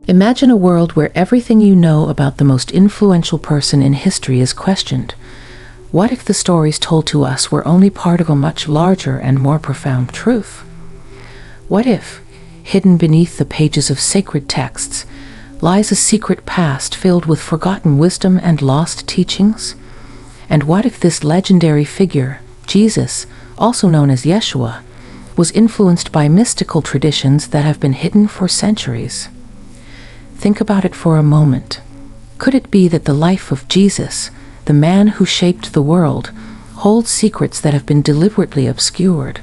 Imagine a world where everything you know about the most influential person in history is questioned. What if the stories told to us were only part of a much larger and more profound truth? What if, hidden beneath the pages of sacred texts, lies a secret past filled with forgotten wisdom and lost teachings? And what if this legendary figure, Jesus, also known as Yeshua, was influenced by mystical traditions that have been hidden for centuries? Think about it for a moment. Could it be that the life of Jesus, the man who shaped the world, holds secrets that have been deliberately obscured?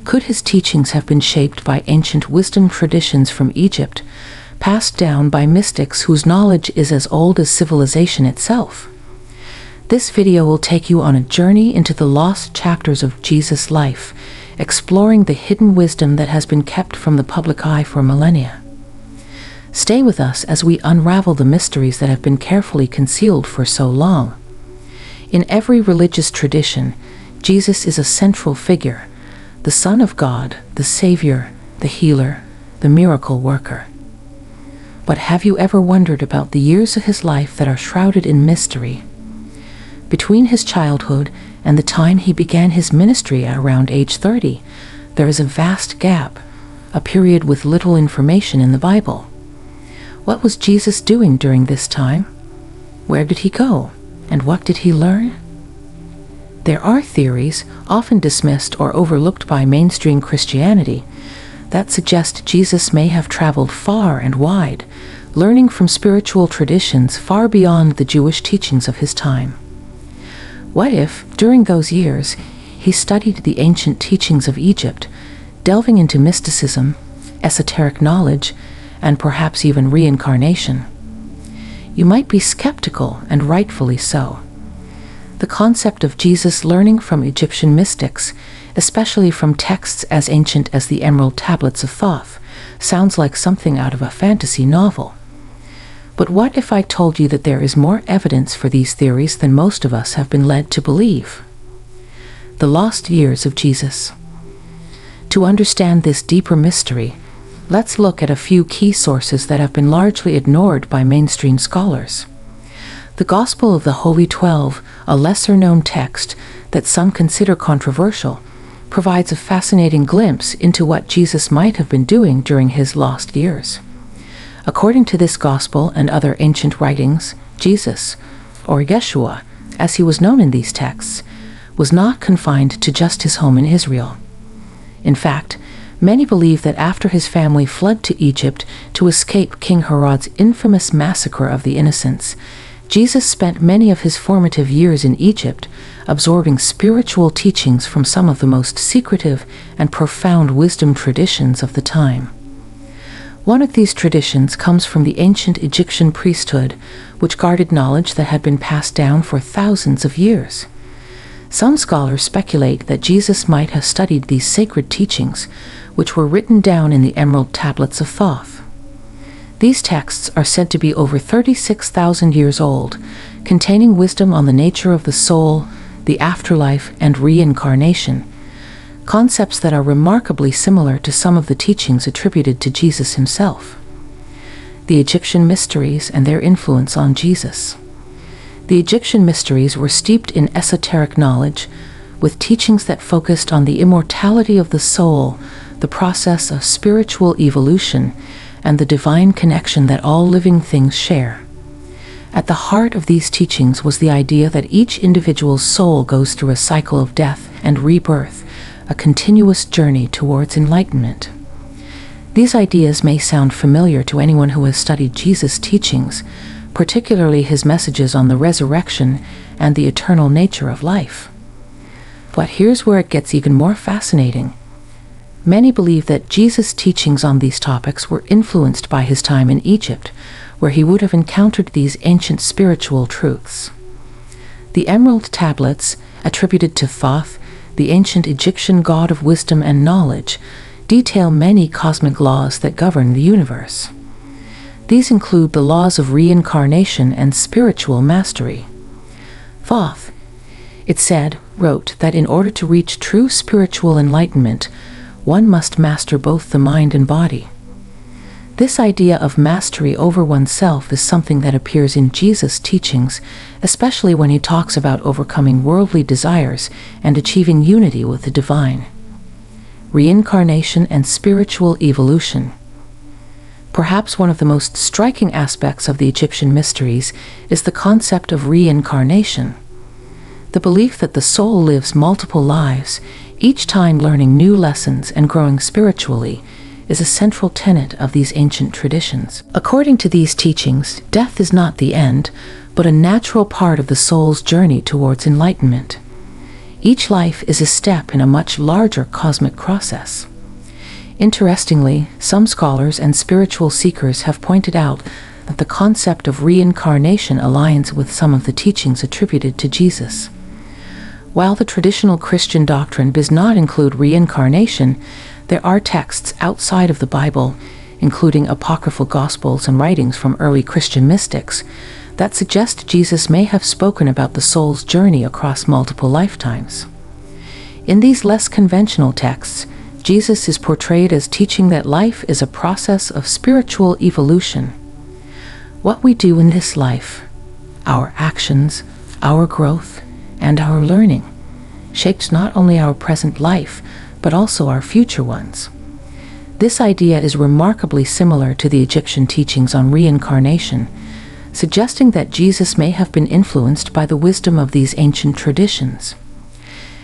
Could his teachings have been shaped by ancient wisdom traditions from Egypt, passed down by mystics whose knowledge is as old as civilization itself? This video will take you on a journey into the lost chapters of Jesus' life, exploring the hidden wisdom that has been kept from the public eye for millennia. Stay with us as we unravel the mysteries that have been carefully concealed for so long. In every religious tradition, Jesus is a central figure, the Son of God, the Savior, the healer, the miracle worker. But have you ever wondered about the years of his life that are shrouded in mystery? Between his childhood and the time he began his ministry at around age 30, there is a vast gap, a period with little information in the Bible. What was Jesus doing during this time? Where did he go? And what did he learn? There are theories, often dismissed or overlooked by mainstream Christianity, that suggest Jesus may have traveled far and wide, learning from spiritual traditions far beyond the Jewish teachings of his time. What if, during those years, he studied the ancient teachings of Egypt, delving into mysticism, esoteric knowledge, and perhaps even reincarnation? You might be skeptical, and rightfully so. The concept of Jesus learning from Egyptian mystics, especially from texts as ancient as the Emerald Tablets of Thoth, sounds like something out of a fantasy novel. But what if I told you that there is more evidence for these theories than most of us have been led to believe? The lost years of Jesus. To understand this deeper mystery, let's look at a few key sources that have been largely ignored by mainstream scholars. The Gospel of the Holy 12, a lesser-known text that some consider controversial, provides a fascinating glimpse into what Jesus might have been doing during his lost years. According to this Gospel and other ancient writings, Jesus, or Yeshua, as he was known in these texts, was not confined to just his home in Israel. In fact, many believe that after his family fled to Egypt to escape King Herod's infamous massacre of the innocents, Jesus spent many of his formative years in Egypt, absorbing spiritual teachings from some of the most secretive and profound wisdom traditions of the time. One of these traditions comes from the ancient Egyptian priesthood, which guarded knowledge that had been passed down for thousands of years. Some scholars speculate that Jesus might have studied these sacred teachings, which were written down in the Emerald Tablets of Thoth. These texts are said to be over 36,000 years old, containing wisdom on the nature of the soul, the afterlife, and reincarnation, concepts that are remarkably similar to some of the teachings attributed to Jesus himself. The Egyptian mysteries and their influence on Jesus. The Egyptian mysteries were steeped in esoteric knowledge, with teachings that focused on the immortality of the soul, the process of spiritual evolution, and the divine connection that all living things share. At the heart of these teachings was the idea that each individual's soul goes through a cycle of death and rebirth, a continuous journey towards enlightenment. These ideas may sound familiar to anyone who has studied Jesus' teachings, particularly his messages on the resurrection and the eternal nature of life. But here's where it gets even more fascinating. Many believe that Jesus' teachings on these topics were influenced by his time in Egypt, where he would have encountered these ancient spiritual truths. The Emerald Tablets, attributed to Thoth, the ancient Egyptian god of wisdom and knowledge, detail many cosmic laws that govern the universe. These include the laws of reincarnation and spiritual mastery. Thoth, it said, wrote that in order to reach true spiritual enlightenment, one must master both the mind and body. This idea of mastery over oneself is something that appears in Jesus' teachings, especially when he talks about overcoming worldly desires and achieving unity with the divine. Reincarnation and spiritual evolution. Perhaps one of the most striking aspects of the Egyptian mysteries is the concept of reincarnation. The belief that the soul lives multiple lives, each time learning new lessons and growing spiritually, is a central tenet of these ancient traditions. According to these teachings, death is not the end, but a natural part of the soul's journey towards enlightenment. Each life is a step in a much larger cosmic process. Interestingly, some scholars and spiritual seekers have pointed out that the concept of reincarnation aligns with some of the teachings attributed to Jesus. While the traditional Christian doctrine does not include reincarnation, there are texts outside of the Bible, including apocryphal gospels and writings from early Christian mystics, that suggest Jesus may have spoken about the soul's journey across multiple lifetimes. In these less conventional texts, Jesus is portrayed as teaching that life is a process of spiritual evolution. What we do in this life, our actions, our growth, and our learning, shapes not only our present life, but also our future ones. This idea is remarkably similar to the Egyptian teachings on reincarnation, suggesting that Jesus may have been influenced by the wisdom of these ancient traditions.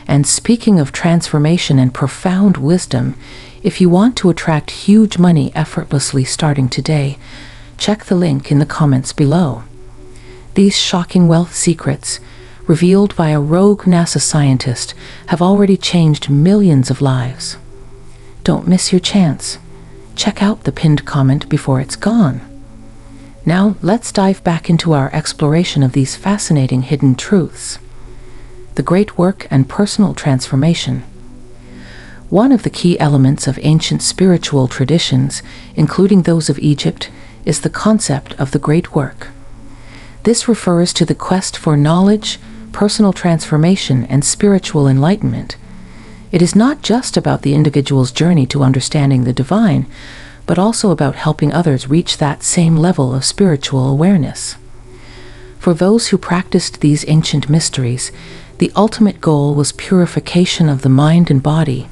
And speaking of transformation and profound wisdom, if you want to attract huge money effortlessly starting today, check the link in the comments below. These shocking wealth secrets, revealed by a rogue NASA scientist, have already changed millions of lives. Don't miss your chance. Check out the pinned comment before it's gone. Now let's dive back into our exploration of these fascinating hidden truths. The great work and personal transformation. One of the key elements of ancient spiritual traditions, including those of Egypt, is the concept of the great work. This refers to the quest for knowledge, personal transformation, and spiritual enlightenment. It is not just about the individual's journey to understanding the divine, but also about helping others reach that same level of spiritual awareness. For those who practiced these ancient mysteries, the ultimate goal was purification of the mind and body,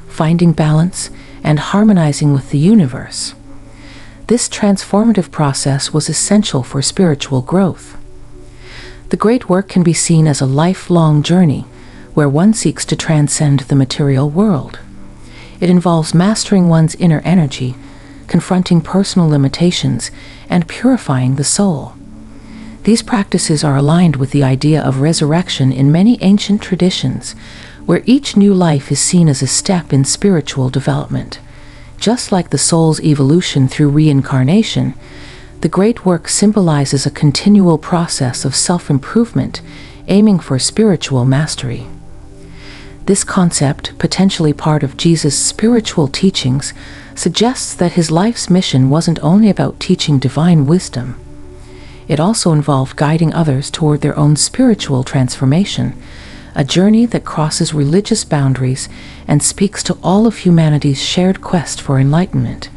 finding balance, and harmonizing with the universe. This transformative process was essential for spiritual growth. The great work can be seen as a lifelong journey, where one seeks to transcend the material world. It involves mastering one's inner energy, confronting personal limitations, and purifying the soul. These practices are aligned with the idea of resurrection in many ancient traditions, where each new life is seen as a step in spiritual development. Just like the soul's evolution through reincarnation, the great work symbolizes a continual process of self-improvement, aiming for spiritual mastery. This concept, potentially part of Jesus' spiritual teachings, suggests that his life's mission wasn't only about teaching divine wisdom. It also involved guiding others toward their own spiritual transformation, a journey that crosses religious boundaries and speaks to all of humanity's shared quest for enlightenment.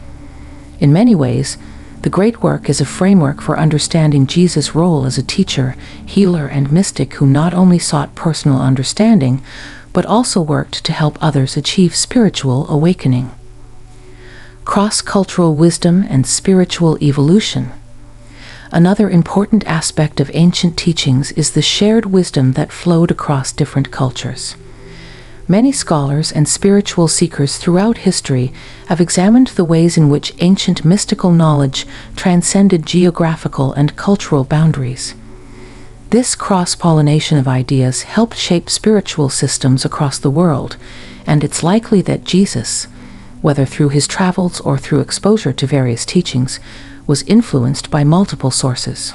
In many ways, the great work is a framework for understanding Jesus' role as a teacher, healer, and mystic who not only sought personal understanding, but also worked to help others achieve spiritual awakening. Cross-cultural wisdom and spiritual evolution. Another important aspect of ancient teachings is the shared wisdom that flowed across different cultures. Many scholars and spiritual seekers throughout history have examined the ways in which ancient mystical knowledge transcended geographical and cultural boundaries. This cross-pollination of ideas helped shape spiritual systems across the world, and it's likely that Jesus, whether through his travels or through exposure to various teachings, was influenced by multiple sources.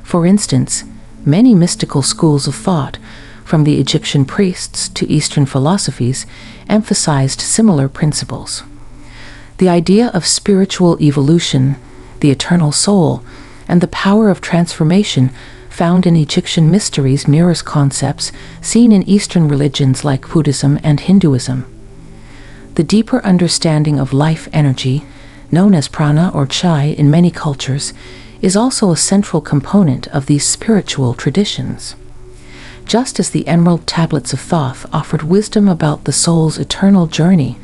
For instance, many mystical schools of thought, from the Egyptian priests to Eastern philosophies, emphasized similar principles. The idea of spiritual evolution, the eternal soul, and the power of transformation found in Egyptian mysteries mirrors concepts seen in Eastern religions like Buddhism and Hinduism. The deeper understanding of life energy, known as prana or chai in many cultures, is also a central component of these spiritual traditions. Just as the Emerald Tablets of Thoth offered wisdom about the soul's eternal journey,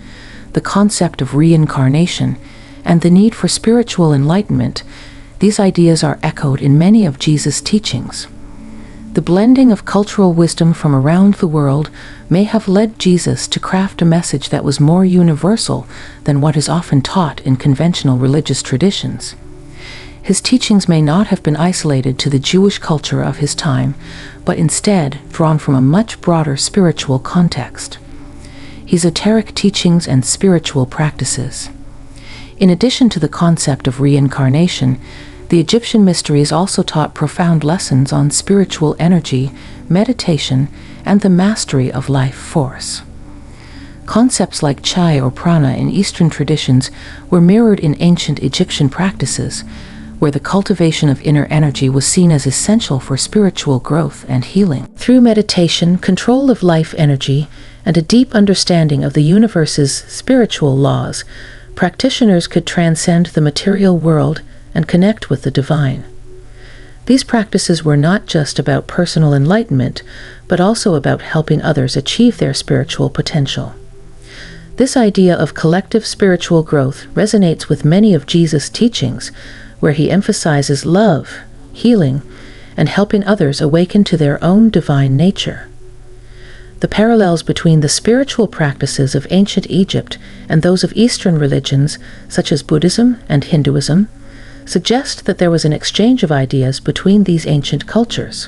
the concept of reincarnation, and the need for spiritual enlightenment, these ideas are echoed in many of Jesus' teachings. The blending of cultural wisdom from around the world may have led Jesus to craft a message that was more universal than what is often taught in conventional religious traditions. His teachings may not have been isolated to the Jewish culture of his time, but instead drawn from a much broader spiritual context. Esoteric teachings and spiritual practices. In addition to the concept of reincarnation, the Egyptian mysteries also taught profound lessons on spiritual energy, meditation, and the mastery of life force. Concepts like chai or prana in Eastern traditions were mirrored in ancient Egyptian practices, where the cultivation of inner energy was seen as essential for spiritual growth and healing. Through meditation, control of life energy, and a deep understanding of the universe's spiritual laws, practitioners could transcend the material world and connect with the divine. These practices were not just about personal enlightenment, but also about helping others achieve their spiritual potential. This idea of collective spiritual growth resonates with many of Jesus' teachings, where he emphasizes love, healing, and helping others awaken to their own divine nature. The parallels between the spiritual practices of ancient Egypt and those of Eastern religions, such as Buddhism and Hinduism, suggest that there was an exchange of ideas between these ancient cultures.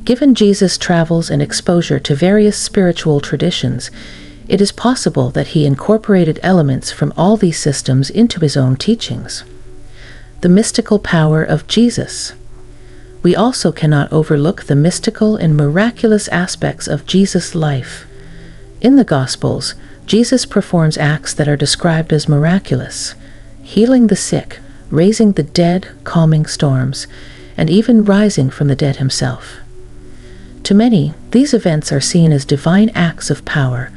Given Jesus' travels and exposure to various spiritual traditions, it is possible that he incorporated elements from all these systems into his own teachings. The mystical power of Jesus. We also cannot overlook the mystical and miraculous aspects of Jesus' life. In the Gospels, Jesus performs acts that are described as miraculous, healing the sick, raising the dead, calming storms, and even rising from the dead himself. To many, these events are seen as divine acts of power,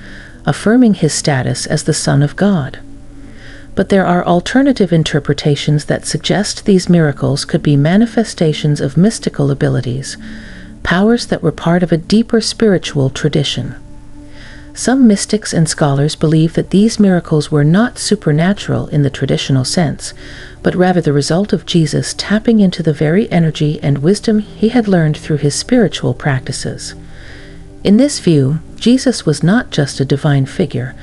affirming his status as the Son of God. But there are alternative interpretations that suggest these miracles could be manifestations of mystical abilities, powers that were part of a deeper spiritual tradition. Some mystics and scholars believe that these miracles were not supernatural in the traditional sense, but rather the result of Jesus tapping into the very energy and wisdom he had learned through his spiritual practices. In this view, Jesus was not just a divine figure,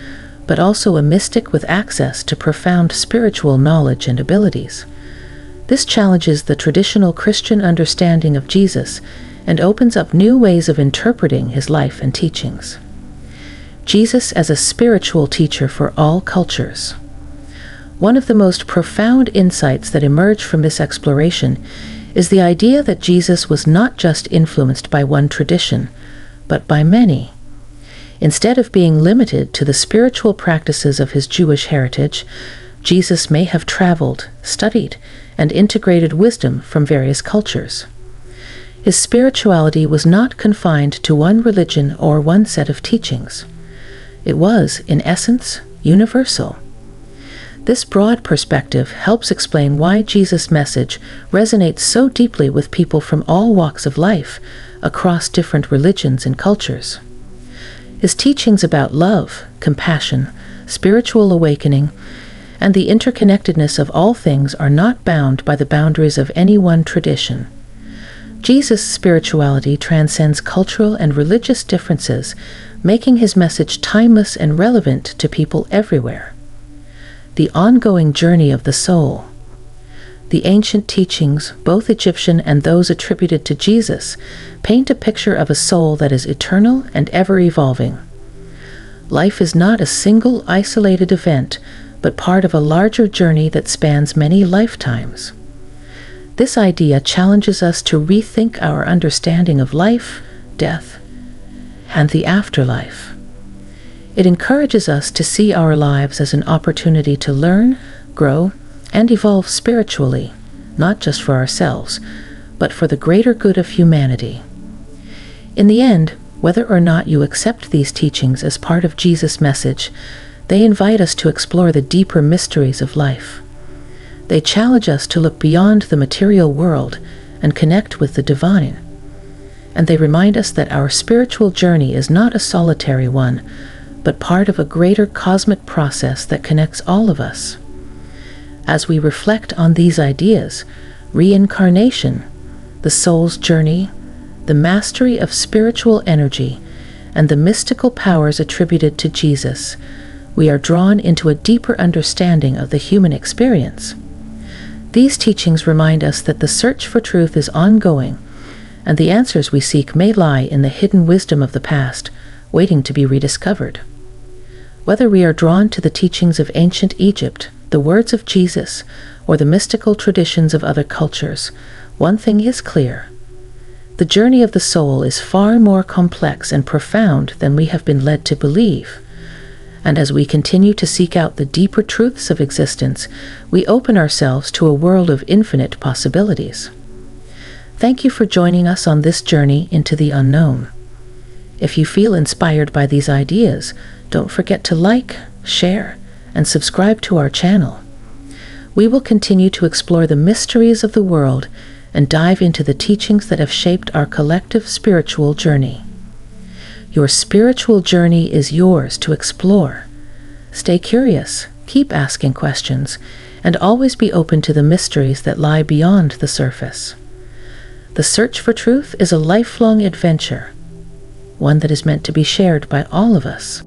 but also a mystic with access to profound spiritual knowledge and abilities. This challenges the traditional Christian understanding of Jesus and opens up new ways of interpreting his life and teachings. Jesus as a spiritual teacher for all cultures. One of the most profound insights that emerge from this exploration is the idea that Jesus was not just influenced by one tradition, but by many. Instead of being limited to the spiritual practices of his Jewish heritage, Jesus may have traveled, studied, and integrated wisdom from various cultures. His spirituality was not confined to one religion or one set of teachings. It was, in essence, universal. This broad perspective helps explain why Jesus' message resonates so deeply with people from all walks of life, across different religions and cultures. His teachings about love, compassion, spiritual awakening, and the interconnectedness of all things are not bound by the boundaries of any one tradition. Jesus' spirituality transcends cultural and religious differences, making his message timeless and relevant to people everywhere. The ongoing journey of the soul. The ancient teachings, both Egyptian and those attributed to Jesus, paint a picture of a soul that is eternal and ever-evolving. Life is not a single isolated event, but part of a larger journey that spans many lifetimes. This idea challenges us to rethink our understanding of life, death, and the afterlife. It encourages us to see our lives as an opportunity to learn, grow, and evolve spiritually, not just for ourselves, but for the greater good of humanity. In the end, whether or not you accept these teachings as part of Jesus' message, They invite us to explore the deeper mysteries of life. They challenge us to look beyond the material world and connect with the divine. And they remind us that our spiritual journey is not a solitary one, but part of a greater cosmic process that connects all of us. As we reflect on these ideas, reincarnation, the soul's journey, the mastery of spiritual energy, and the mystical powers attributed to Jesus, we are drawn into a deeper understanding of the human experience. These teachings remind us that the search for truth is ongoing, and the answers we seek may lie in the hidden wisdom of the past, waiting to be rediscovered. Whether we are drawn to the teachings of ancient Egypt, the words of Jesus, or the mystical traditions of other cultures, one thing is clear. The journey of the soul is far more complex and profound than we have been led to believe. And as we continue to seek out the deeper truths of existence, we open ourselves to a world of infinite possibilities. Thank you for joining us on this journey into the unknown. If you feel inspired by these ideas, don't forget to like, share, and subscribe to our channel. We will continue to explore the mysteries of the world and dive into the teachings that have shaped our collective spiritual journey. Your spiritual journey is yours to explore. Stay curious, keep asking questions, and always be open to the mysteries that lie beyond the surface. The search for truth is a lifelong adventure, one that is meant to be shared by all of us.